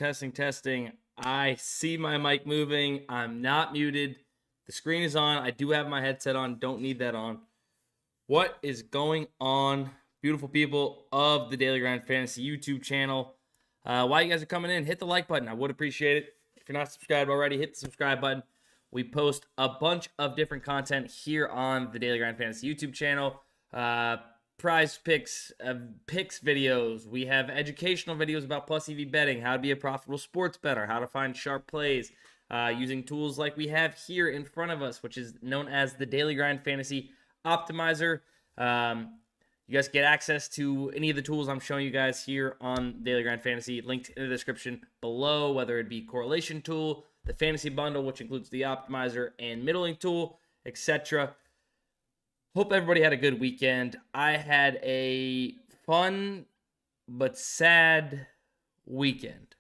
testing, testing. I see my mic moving. I'm not muted. The screen is on. I do have my headset on. Don't need that on. What is going on, beautiful people of the Daily Grind Fantasy YouTube channel? While you guys are coming in, hit the like button. I would appreciate it. If you're not subscribed already, hit the subscribe button. We post a bunch of different content here on the Daily Grind Fantasy YouTube channel. PrizePicks picks videos. We have educational videos about plus EV betting, how to be a profitable sports bettor, how to find sharp plays, using tools like we have here in front of us, which is known as the Daily Grind Fantasy Optimizer. You guys get access to any of the tools I'm showing you guys here on Daily Grind Fantasy, linked in the description below, whether it be correlation tool, the fantasy bundle, which includes the optimizer and middling tool, etc. Hope everybody had a good weekend. I had a fun but sad weekend.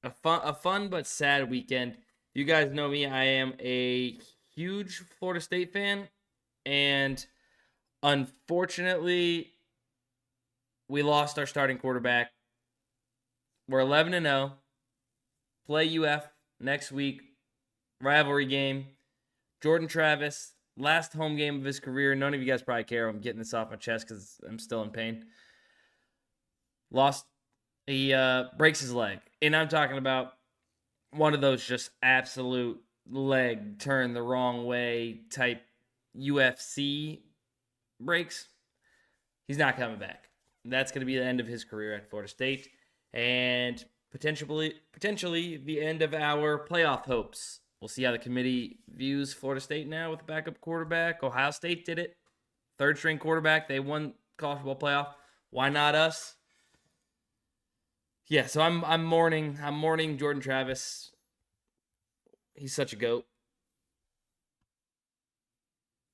A fun but sad weekend. You guys know me. I am a huge Florida State fan, and unfortunately, we lost our starting quarterback. We're 11-0. Play UF next week. Rivalry game. Jordan Travis, last home game of his career. None of you guys probably care. I'm getting this off my chest because I'm still in pain. Lost. He breaks his leg. And I'm talking about one of those just absolute leg turn the wrong way type UFC breaks. He's not coming back. That's going to be the end of his career at Florida State. And potentially the end of our playoff hopes. We'll see how the committee views Florida State now with a backup quarterback. Ohio State did it. Third string quarterback. They won college football playoff. Why not us? Yeah, so I'm mourning Jordan Travis. He's such a GOAT.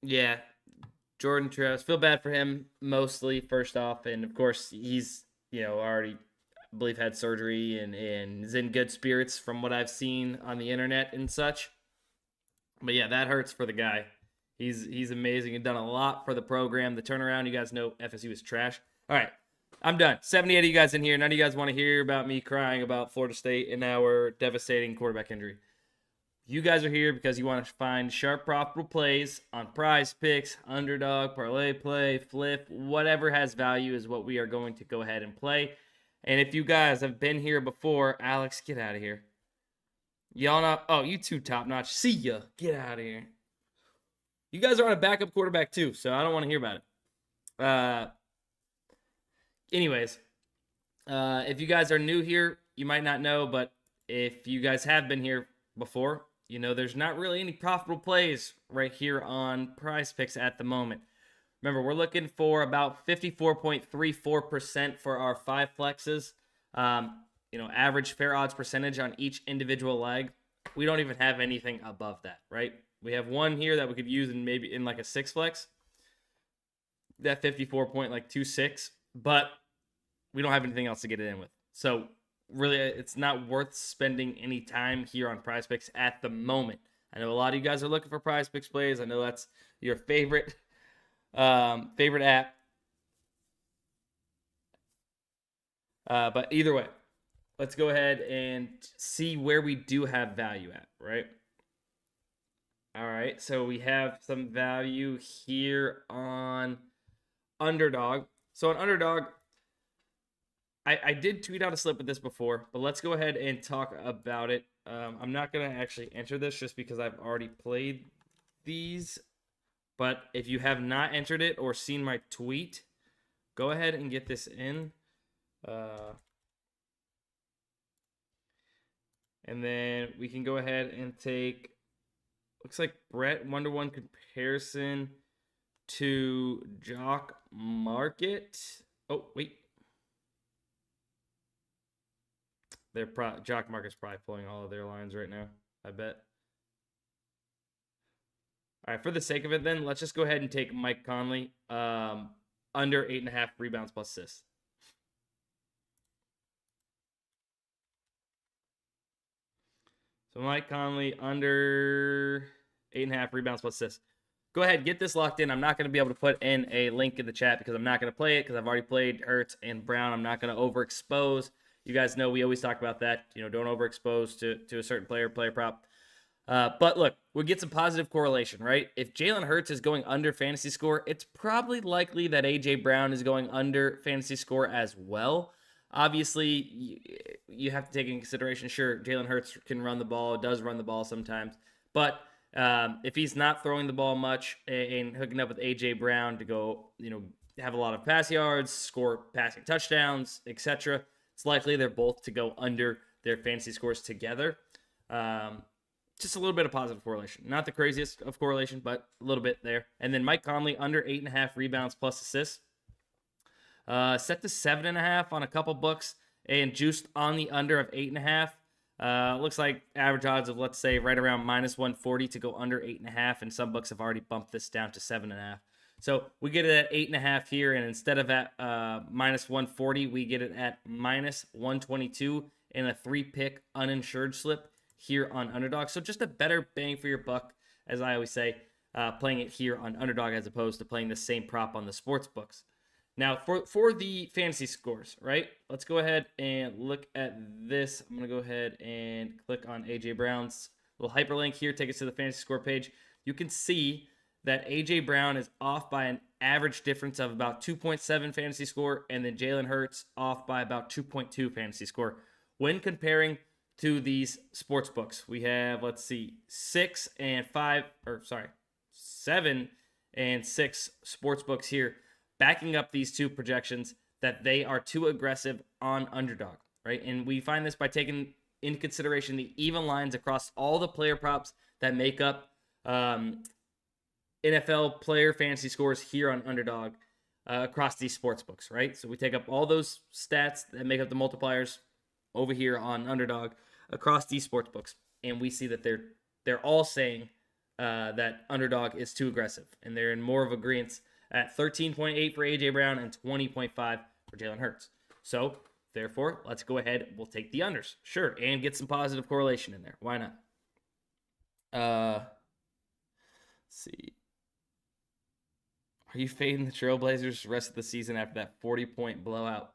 Yeah, Jordan Travis. Feel bad for him mostly, first off. And, of course, he's, already, I believe, had surgery and is in good spirits from what I've seen on the internet and such. But, yeah, that hurts for the guy. He's amazing and done a lot for the program. The turnaround, you guys know FSU is trash. All right, I'm done. 78 of you guys in here. None of you guys want to hear about me crying about Florida State and our devastating quarterback injury. You guys are here because you want to find sharp, profitable plays on PrizePicks, Underdog, ParlayPlay, Fliff, whatever has value is what we are going to go ahead and play. And if you guys have been here before, Alex, get out of here. Y'all not, oh, you two top notch. See ya. Get out of here. You guys are on a backup quarterback too, so I don't want to hear about it. Anyways, if you guys are new here, you might not know, but if you guys have been here before, there's not really any profitable plays right here on PrizePicks at the moment. Remember, we're looking for about 54.34% for our 5 flexes. Average fair odds percentage on each individual leg. We don't even have anything above that, right? We have one here that we could use in like a 6 flex. That 54.26, but we don't have anything else to get it in with. So really, it's not worth spending any time here on PrizePicks at the moment. I know a lot of you guys are looking for PrizePicks plays. I know that's your favorite app. But either way, let's go ahead and see where we do have value at, right? All right, so we have some value here on Underdog. So on Underdog, I did tweet out a slip of this before, but let's go ahead and talk about it. I'm not going to actually enter this just because I've already played these. But if you have not entered it or seen my tweet, go ahead and get this in. And then we can go ahead and take, looks like Brett, 1-to-1 comparison to JockMKT. Oh, wait. JockMKT's probably pulling all of their lines right now, I bet. All right, for the sake of it then, let's just go ahead and take Mike Conley under 8.5 rebounds plus assists. So Mike Conley under 8.5 rebounds plus assists. go ahead, get this locked in. I'm not going to be able to put in a link in the chat because I'm not going to play it because I've already played Hurts and Brown. I'm not going to overexpose. You guys know we always talk about that. Don't overexpose to a certain player prop. But look, we get some positive correlation, right? If Jalen Hurts is going under fantasy score, it's probably likely that A.J. Brown is going under fantasy score as well. Obviously, you have to take into consideration, sure, Jalen Hurts can run the ball, does run the ball sometimes. But if he's not throwing the ball much and hooking up with A.J. Brown to go, have a lot of pass yards, score passing touchdowns, etc., it's likely they're both to go under their fantasy scores together. Just a little bit of positive correlation. Not the craziest of correlation, but a little bit there. And then Mike Conley, under 8.5 rebounds plus assists. Set to 7.5 on a couple books and juiced on the under of 8.5. Looks like average odds of, let's say, right around minus 140 to go under 8.5. And some books have already bumped this down to 7.5. So we get it at 8.5 here. And instead of at minus 140, we get it at minus 122 in a 3-pick uninsured slip here on Underdog. So just a better bang for your buck, as I always say, playing it here on Underdog as opposed to playing the same prop on the sports books. Now, for the fantasy scores, right? Let's go ahead and look at this. I'm going to go ahead and click on A.J. Brown's little hyperlink here. Take us to the fantasy score page. You can see that A.J. Brown is off by an average difference of about 2.7 fantasy score, and then Jalen Hurts off by about 2.2 fantasy score. When comparing to these sports books, we have, let's see, 7 and 6 sports books here backing up these two projections that they are too aggressive on Underdog, right? And we find this by taking into consideration the even lines across all the player props that make up NFL player fantasy scores here on Underdog across these sports books, right? So we take up all those stats that make up the multipliers over here on Underdog across these sports books, and we see that they're all saying that Underdog is too aggressive, and they're in more of agreement at 13.8 for A.J. Brown and 20.5 for Jalen Hurts. So, therefore, let's go ahead. We'll take the unders, sure, and get some positive correlation in there. Why not? Let's see. Are you fading the Trailblazers the rest of the season after that 40-point blowout?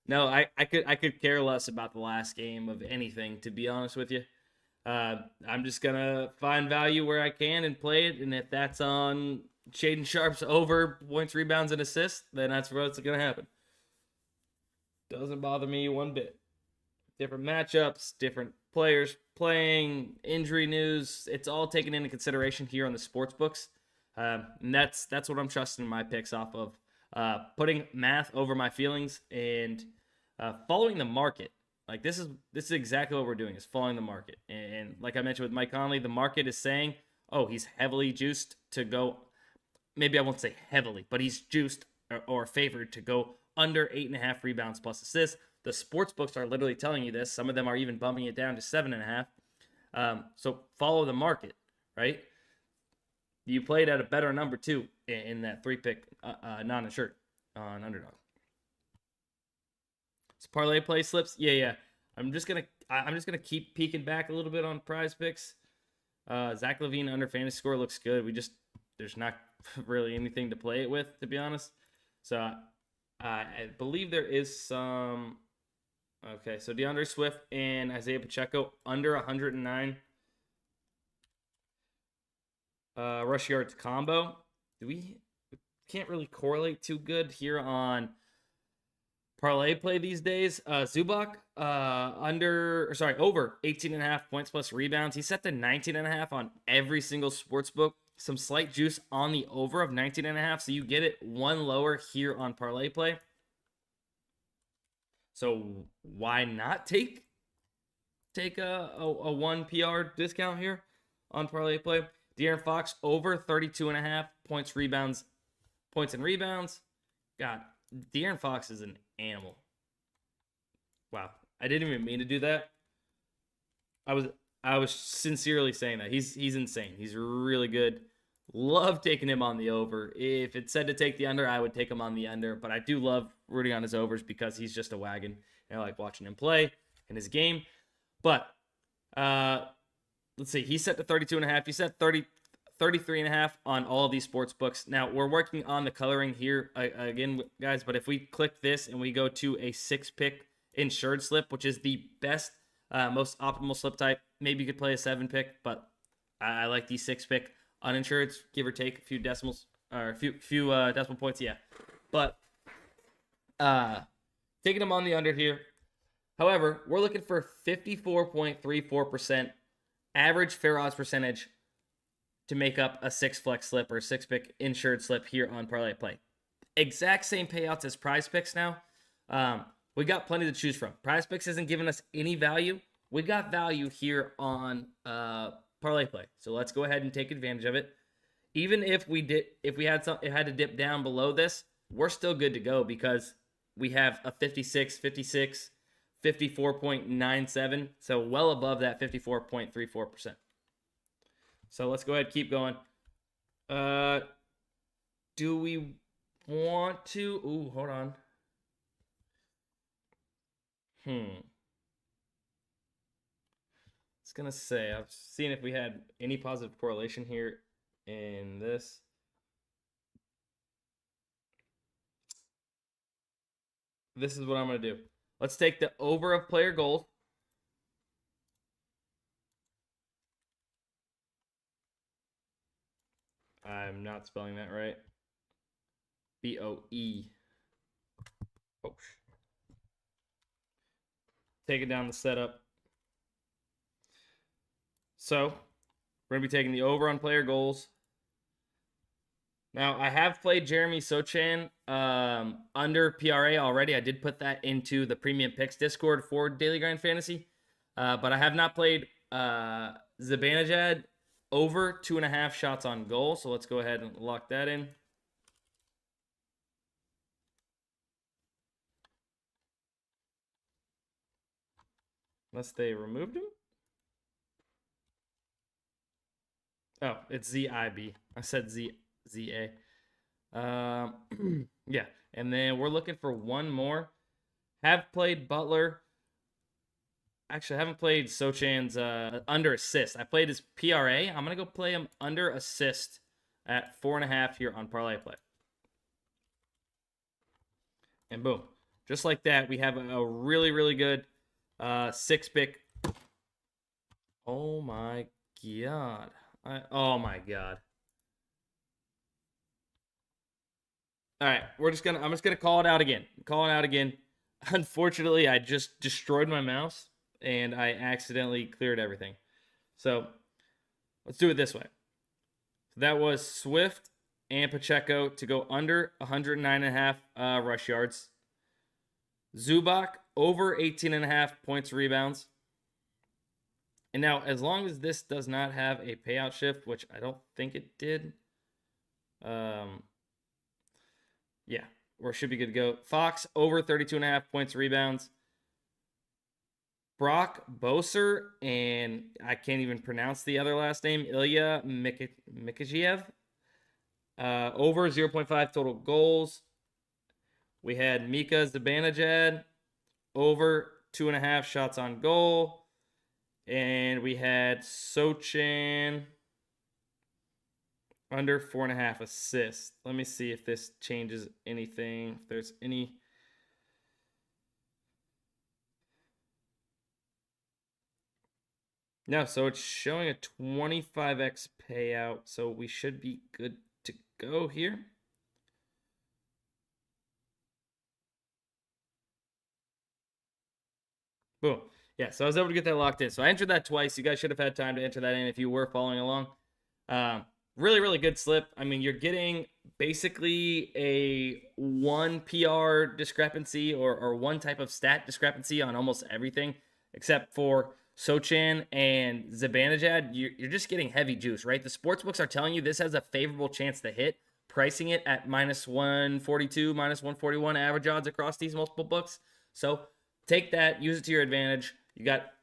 No, I could care less about the last game of anything, to be honest with you. I'm just going to find value where I can and play it, and if that's on Shaden Sharp's over points, rebounds, and assists, then that's what's going to happen. Doesn't bother me one bit. Different matchups, different players playing, injury news, it's all taken into consideration here on the sports books. And that's what I'm trusting my picks off of. Putting math over my feelings and following the market. Like this is exactly what we're doing, is following the market. And like I mentioned with Mike Conley, the market is saying, oh, he's heavily juiced to go. Maybe I won't say heavily, but he's juiced or favored to go under 8.5 rebounds plus assists. The sports books are literally telling you this. Some of them are even bumping it down to 7.5. So follow the market, right? You played at a better number too in that 3-pick non-insured on Underdog. So ParlayPlay slips, yeah. I'm just gonna keep peeking back a little bit on PrizePicks. Zach LaVine under fantasy score looks good. There's not really anything to play it with, to be honest. So I believe there is some. Okay, so DeAndre Swift and Isaiah Pacheco under 109 rush yards combo. We can't really correlate too good here on ParlayPlay these days. Zubac over 18.5 points plus rebounds. He's set to 19.5 on every single sports book. Some slight juice on the over of 19.5, so you get it one lower here on ParlayPlay. So why not take a 1 PR discount here on ParlayPlay? De'Aaron Fox over 32.5 points and rebounds. God, De'Aaron Fox is an animal. Wow, I didn't even mean to do that. I was sincerely saying that. He's insane. He's really good. Love taking him on the over. If it said to take the under, I would take him on the under. But I do love rooting on his overs because he's just a wagon. And I like watching him play in his game. But let's see. He's set to 32.5. He's set 33.5 on all of these sports books. Now, we're working on the coloring here again, guys, but if we click this and we go to a 6-pick insured slip, which is the best, most optimal slip type, maybe you could play a 7-pick, but I like the 6-pick uninsured, give or take a few decimals, or a few decimal points, yeah. But taking them on the under here. However, we're looking for 54.34% average fair odds percentage to make up a 6-flex slip or 6-pick insured slip here on ParlayPlay. Exact same payouts as PrizePicks now. We got plenty to choose from. PrizePicks isn't giving us any value. We got value here on ParlayPlay. So let's go ahead and take advantage of it. Even if we had to dip down below this, we're still good to go because we have a 56, 56, 54.97, so well above that 54.34%. So let's go ahead and keep going. Do we want to? Ooh, hold on. I was gonna say, I've seen if we had any positive correlation here in this. This is what I'm gonna do. Let's take the over of player goals. I'm not spelling that right. B-O-E. Oh. Take it down the setup. So, we're going to be taking the over on player goals. Now, I have played Jeremy Sochan under PRA already. I did put that into the Premium Picks Discord for Daily Grind Fantasy. But I have not played Zibanejad over 2.5 shots on goal. So let's go ahead and lock that in. Unless they removed him. Oh, it's ZIB. I said ZA. Yeah. And then we're looking for one more. Have played Butler. Actually, I haven't played Sochan's under assist. I played his PRA. I'm going to go play him under assist at 4.5 here on ParlayPlay. And boom. Just like that, we have a really, really good 6-pick. Oh my God. Oh my God. All right, I'm just gonna call it out again. Unfortunately, I just destroyed my mouse and I accidentally cleared everything. So let's do it this way. So that was Swift and Pacheco to go under 109.5 rush yards. Zubac over 18.5 points rebounds. And now, as long as this does not have a payout shift, which I don't think it did, yeah, or should be good to go. Fox over 32.5 points rebounds. Brock Boser, and I can't even pronounce the other last name, Ilya Mikajiev, over 0.5 total goals. We had Mika Zibanejad, over 2.5 shots on goal. And we had Sochan under 4.5 assists. Let me see if this changes anything. If there's any. No, so it's showing a 25x payout. So we should be good to go here. Boom. Yeah, so I was able to get that locked in. So I entered that twice. You guys should have had time to enter that in if you were following along. Really, really good slip. I mean, you're getting basically a one PR discrepancy or one type of stat discrepancy on almost everything, except for Sochan and Zibanejad. You're just getting heavy juice, right? The sportsbooks are telling you this has a favorable chance to hit, pricing it at -142, -141 average odds across these multiple books. So take that, use it to your advantage. You got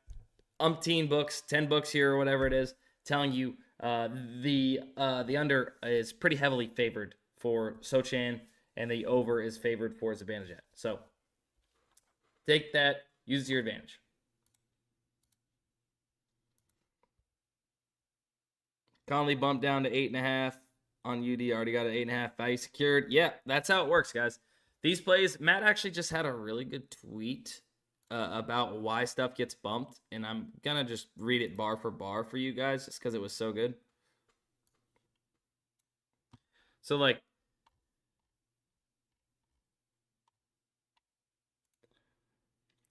umpteen books, 10 books here or whatever it is, telling you the under is pretty heavily favored for Sochan and the over is favored for Zibanejad. So take that, use it to your advantage. Conley bumped down to 8.5 on UD. Already got an 8.5 value secured. Yeah, that's how it works, guys. These plays, Matt actually just had a really good tweet about why stuff gets bumped, and I'm gonna just read it bar for bar for you guys, just because it was so good. So like,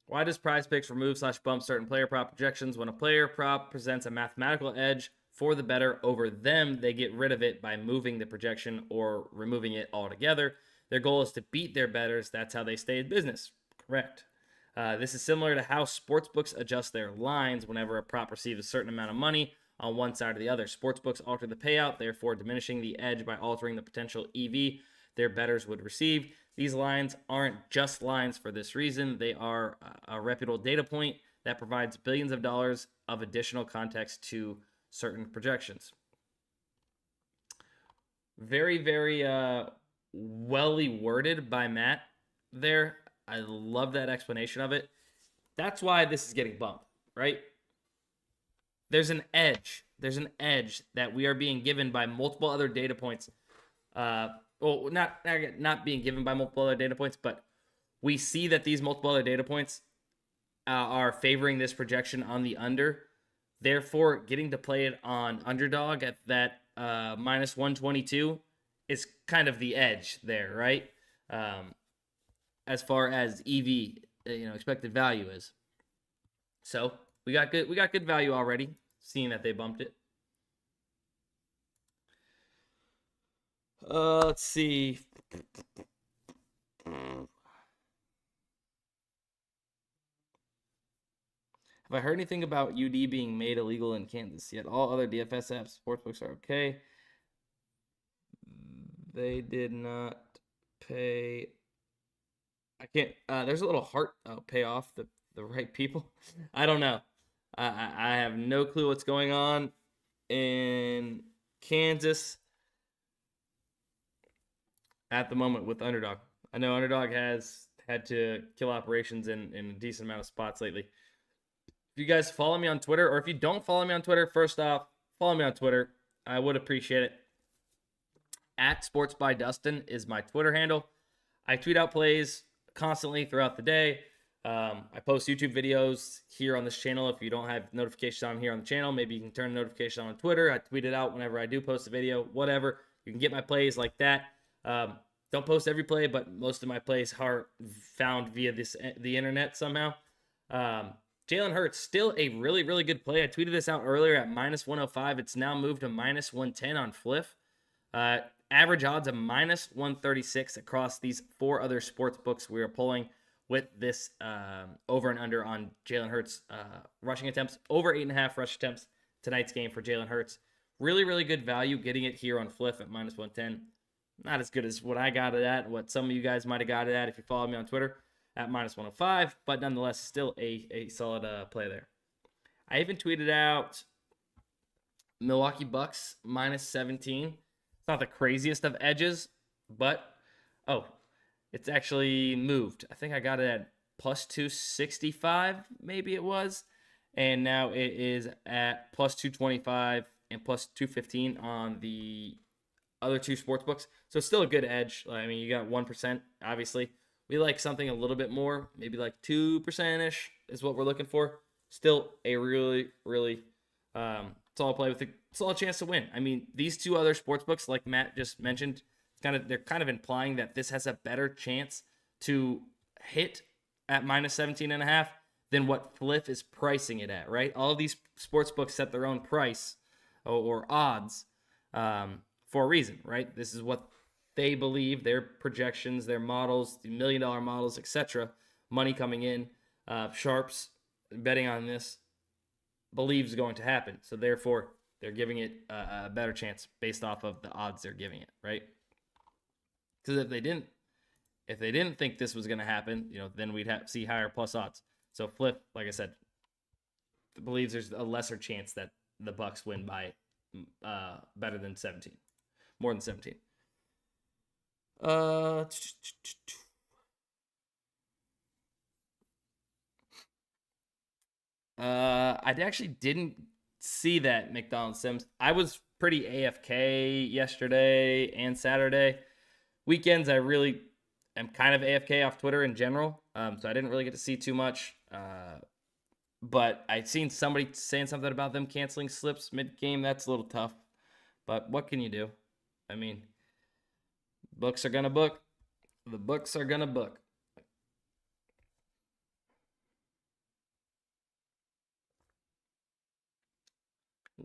why does PrizePicks remove/bump certain player prop projections? When a player prop presents a mathematical edge for the bettor over them, they get rid of it by moving the projection or removing it altogether. Their goal is to beat their bettors. That's how they stay in business. Correct. This is similar to how sportsbooks adjust their lines whenever a prop receives a certain amount of money on one side or the other. Sportsbooks alter the payout, therefore diminishing the edge by altering the potential EV their bettors would receive. These lines aren't just lines for this reason. They are a reputable data point that provides billions of dollars of additional context to certain projections. Very, very welly worded by Matt there. I love that explanation of it. That's why this is getting bumped, right? There's an edge. There's an edge that we are being given by multiple other data points. Well, not being given by multiple other data points, but we see that these multiple other data points are favoring this projection on the under. Therefore, getting to play it on Underdog at that minus 122 is kind of the edge there, right? As far as EV, expected value is. So we got good value already, seeing that they bumped it. Let's see. Have I heard anything about UD being made illegal in Kansas yet? All other DFS apps, sportsbooks are okay. They did not pay. I can't. There's a little heart pay off the right people. I don't know. I have no clue what's going on in Kansas at the moment with Underdog. I know Underdog has had to kill operations in a decent amount of spots lately. If you guys follow me on Twitter, or if you don't follow me on Twitter, first off, follow me on Twitter. I would appreciate it. At Sports by Dustin is my Twitter handle. I tweet out plays constantly throughout the day. I post YouTube videos here on this channel. If you don't have notifications on here on the channel, maybe you can turn notification on Twitter. I tweet it out whenever I do post a video, whatever. You can get my plays like that. Don't post every play, but most of my plays are found via the internet somehow. Jalen Hurts, still a really, really good play. I tweeted this out earlier at minus 105. It's now moved to minus 110 on Fliff. Average odds of minus 136 across these four other sports books we are pulling with this over and under on Jalen Hurts rushing attempts. Over 8.5 rush attempts tonight's game for Jalen Hurts. Really, really good value getting it here on Fliff at minus 110. Not as good as what I got it at, what some of you guys might have got it at if you follow me on Twitter at minus 105, but nonetheless, still a solid play there. I even tweeted out Milwaukee Bucks minus 17. It's not the craziest of edges, but, it's actually moved. I think I got it at plus 265, maybe it was, and now it is at plus 225 and plus 215 on the other two sports books. So it's still a good edge. I mean, you got 1%, obviously. We like something a little bit more, maybe like 2%-ish is what we're looking for. Still a really, really solid play with a solid chance to win. I mean, these two other sports books, like Matt just mentioned, they're kind of implying that this has a better chance to hit at minus 17.5 than what Fliff is pricing it at, right? All of these sports books set their own price or odds for a reason, right? This is what they believe, their projections, their models, the $1 million models, etc. Money coming in, sharps betting on this believes is going to happen. So therefore, they're giving it a better chance based off of the odds they're giving it, right? Because if they didn't think this was going to happen, then we'd see higher plus odds. So Fliff, like I said, believes there's a lesser chance that the Bucks win by better than 17, more than 17. I actually didn't see that McDonald Sims. I was pretty AFK yesterday and Saturday. Weekends, I really am kind of AFK off Twitter in general, so I didn't really get to see too much. But I'd seen somebody saying something about them canceling slips mid-game. That's a little tough, but what can you do? I mean, books are going to book. The books are going to book.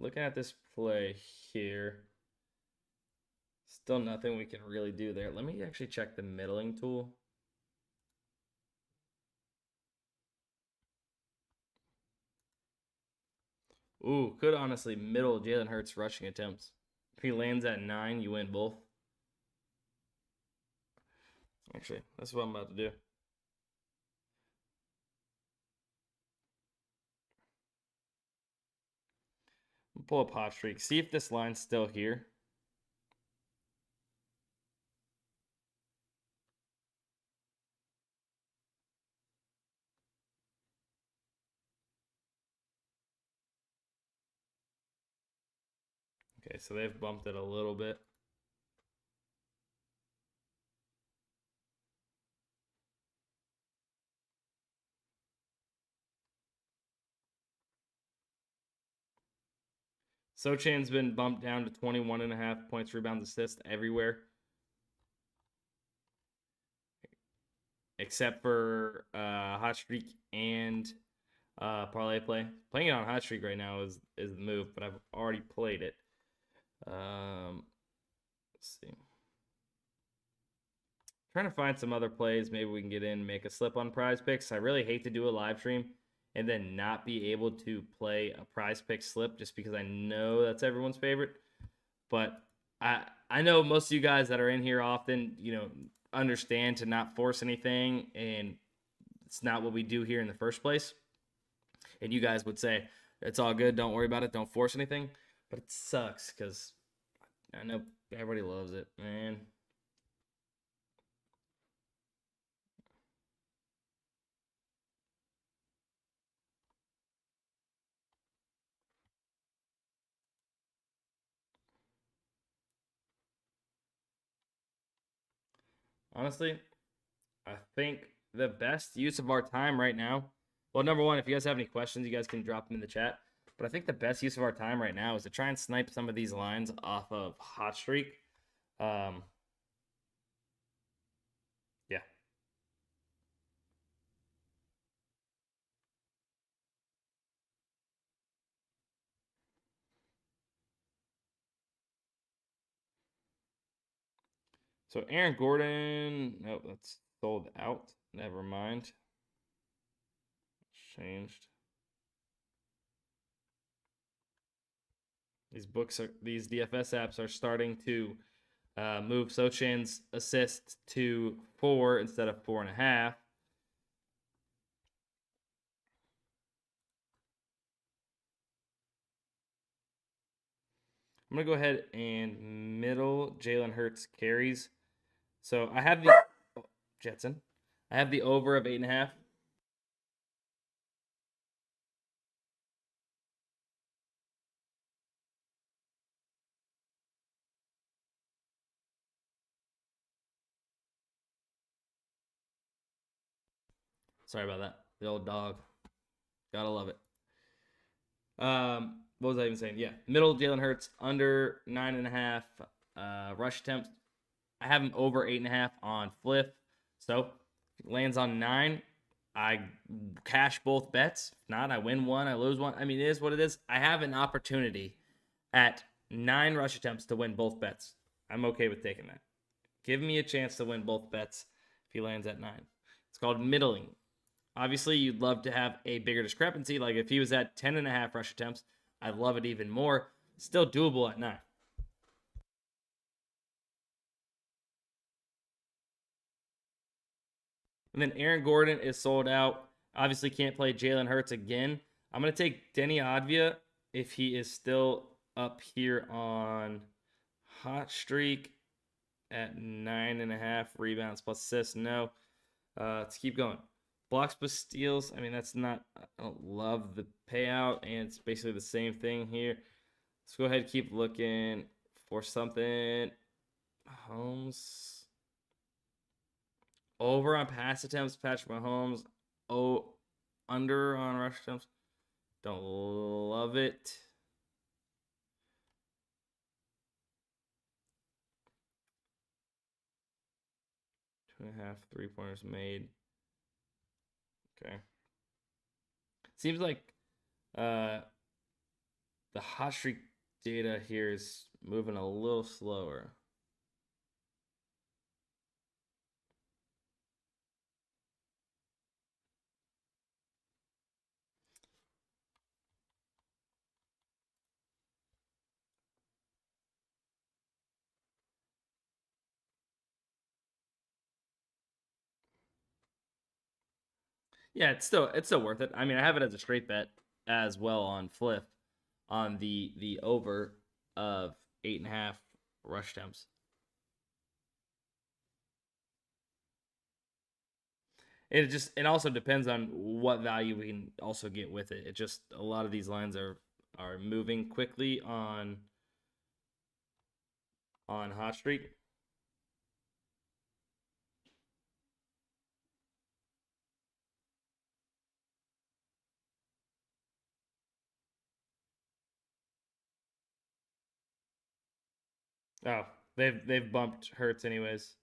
Looking at this play here, still nothing we can really do there. Let me actually check the middling tool. Ooh, could honestly middle Jalen Hurts rushing attempts. If he lands at 9, you win both. Actually, that's what I'm about to do. Pull up hot streak. See if this line's still here. Okay, so they've bumped it a little bit. Sochan's been bumped down to 21.5 points, rebounds, assists everywhere. Except for hot streak and ParlayPlay. Playing it on hot streak right now is the move, but I've already played it. Let's see. Trying to find some other plays. Maybe we can get in and make a slip on PrizePicks. I really hate to do a live stream and then not be able to play a PrizePicks slip just because I know that's everyone's favorite. But I know most of you guys that are in here often, understand to not force anything, and it's not what we do here in the first place. And you guys would say, it's all good, don't worry about it, don't force anything. But it sucks because I know everybody loves it, man. Honestly, I think the best use of our time right now, well, number one, if you guys have any questions, you guys can drop them in the chat. But I think the best use of our time right now is to try and snipe some of these lines off of hot streak. Yeah. So Aaron Gordon, nope, that's sold out. Never mind. Changed. These DFS apps are starting to move Sochan's assist to 4 instead of 4.5. I'm going to go ahead and middle Jalen Hurts carries. So I have the Jetson. I have the over of 8.5. Sorry about that. The old dog. Gotta love it. What was I even saying? Yeah, middle Jalen Hurts, under 9.5 rush attempts. I have him over 8.5 on Fliff. So if it lands on 9, I cash both bets. If not, I win one, I lose one. I mean, it is what it is. I have an opportunity at 9 rush attempts to win both bets. I'm okay with taking that. Give me a chance to win both bets if he lands at 9. It's called middling. Obviously, you'd love to have a bigger discrepancy. Like if he was at 10.5 rush attempts, I'd love it even more. Still doable at 9. And then Aaron Gordon is sold out. Obviously, can't play Jalen Hurts again. I'm going to take Denny Advia if he is still up here on hot streak at 9.5 rebounds plus assists. No. Let's keep going. Blocks plus steals. I mean, that's not, I don't love the payout, and it's basically the same thing here. Let's go ahead and keep looking for something. Mahomes. Over on pass attempts, Patrick Mahomes. Oh, under on rush attempts. Don't love it. Two and a half 3-pointers made. Okay. Seems like the hot streak data here is moving a little slower. Yeah, it's still worth it. I mean, I have it as a straight bet as well on Fliff on the over of 8.5 rush attempts. It also depends on what value we can also get with it. It just a lot of these lines are moving quickly on hot streak. Oh, they've bumped Hurts anyways.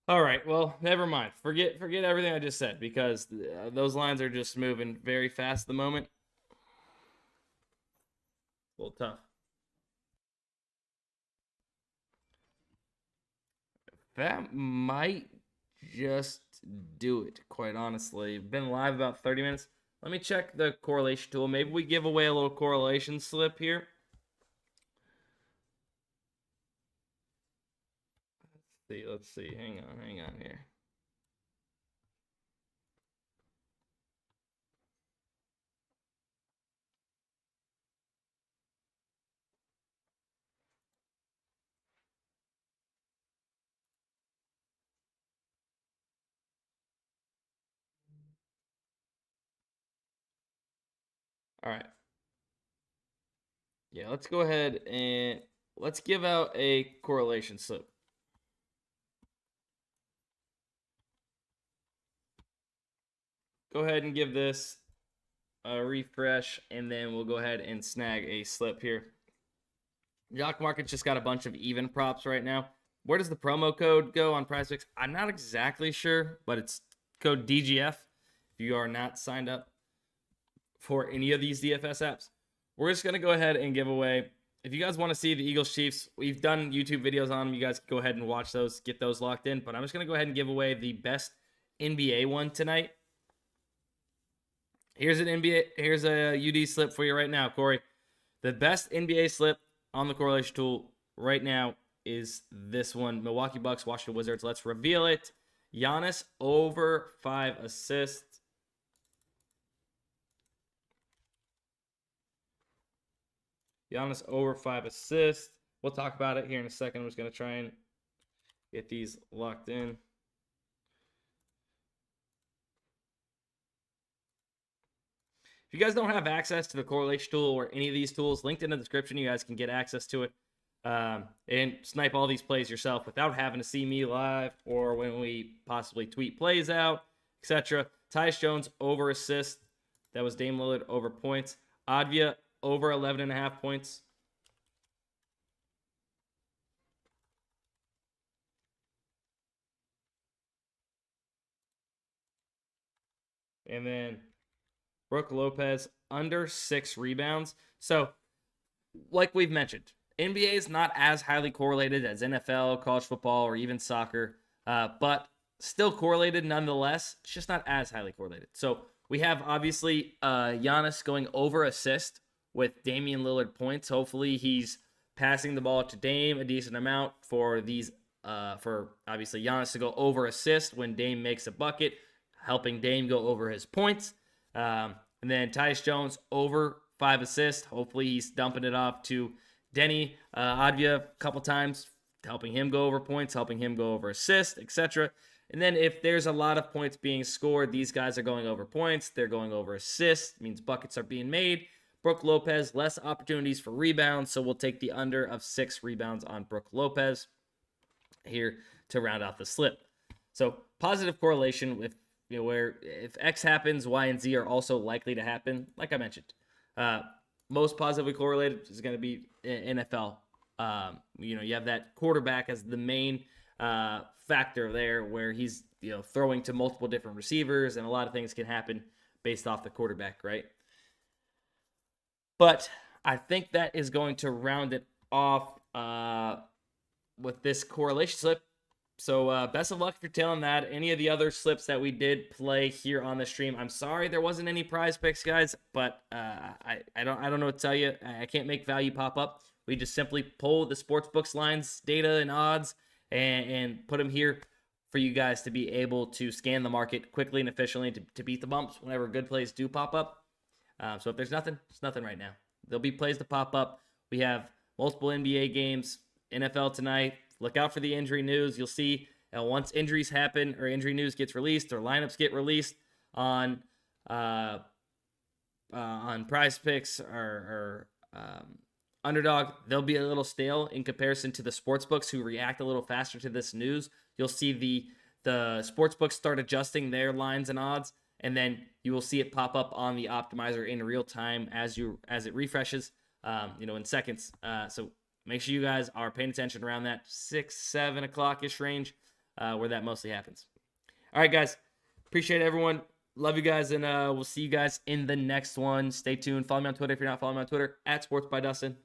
All right, well, never mind. Forget everything I just said because those lines are just moving very fast at the moment. A little tough. That might just do it, quite honestly. Been live about 30 minutes. Let me check the correlation tool. Maybe we give away a little correlation slip here. Let's see. Hang on here. All right. Yeah, let's go ahead and let's give out a correlation slip. Go ahead and give this a refresh, and then we'll go ahead and snag a slip here. JockMarket's just got a bunch of even props right now. Where does the promo code go on PrizePicks? I'm not exactly sure, but it's code DGF if you are not signed up for any of these DFS apps. We're just going to go ahead and give away. If you guys want to see the Eagles Chiefs, we've done YouTube videos on them. You guys can go ahead and watch those, get those locked in. But I'm just going to go ahead and give away the best NBA one tonight. Here's an NBA. Here's a UD slip for you right now, Corey. The best NBA slip on the correlation tool right now is this one. Milwaukee Bucks, Washington Wizards. Let's reveal it. Giannis over 5 assists. Giannis over 5 assists. We'll talk about it here in a second. I'm just going to try and get these locked in. If you guys don't have access to the correlation tool or any of these tools, linked in the description, you guys can get access to it and snipe all these plays yourself without having to see me live or when we possibly tweet plays out, etc. Tyus Jones over assist. That was Dame Lillard over points. Advia over 11.5 points. And then Brook Lopez under 6 rebounds. So, like we've mentioned, NBA is not as highly correlated as NFL, college football, or even soccer, but still correlated nonetheless. It's just not as highly correlated. So we have obviously Giannis going over assist with Damian Lillard points. Hopefully he's passing the ball to Dame a decent amount for these for obviously Giannis to go over assist when Dame makes a bucket, helping Dame go over his points. And then Tyus Jones over 5 assists. Hopefully he's dumping it off to Denny Advia a couple times, helping him go over points, helping him go over assists, etc. And then if there's a lot of points being scored, these guys are going over points. They're going over assists. It means buckets are being made. Brook Lopez, less opportunities for rebounds, so we'll take the under of 6 rebounds on Brook Lopez here to round out the slip. So positive correlation with where if X happens, Y and Z are also likely to happen. Like I mentioned, most positively correlated is going to be NFL. You have that quarterback as the main factor there, where he's throwing to multiple different receivers, and a lot of things can happen based off the quarterback, right? But I think that is going to round it off with this correlation slip. So best of luck if you're tailing that. Any of the other slips that we did play here on the stream, I'm sorry there wasn't any prize picks, guys, but I don't know what to tell you. I can't make value pop up. We just simply pull the sportsbooks lines, data, and odds and put them here for you guys to be able to scan the market quickly and efficiently to beat the bumps whenever good plays do pop up. So if there's nothing, it's nothing right now. There'll be plays to pop up. We have multiple NBA games, NFL tonight. Look out for the injury news. You'll see once injuries happen or injury news gets released or lineups get released on PrizePicks or Underdog, they'll be a little stale in comparison to the sportsbooks who react a little faster to this news. You'll see the sportsbooks start adjusting their lines and odds, and then you will see it pop up on the optimizer in real time as it refreshes, in seconds. So make sure you guys are paying attention around that 6, 7 o'clock-ish range where that mostly happens. All right, guys. Appreciate everyone. Love you guys, and we'll see you guys in the next one. Stay tuned. Follow me on Twitter if you're not following me on Twitter, @SportsByDustin.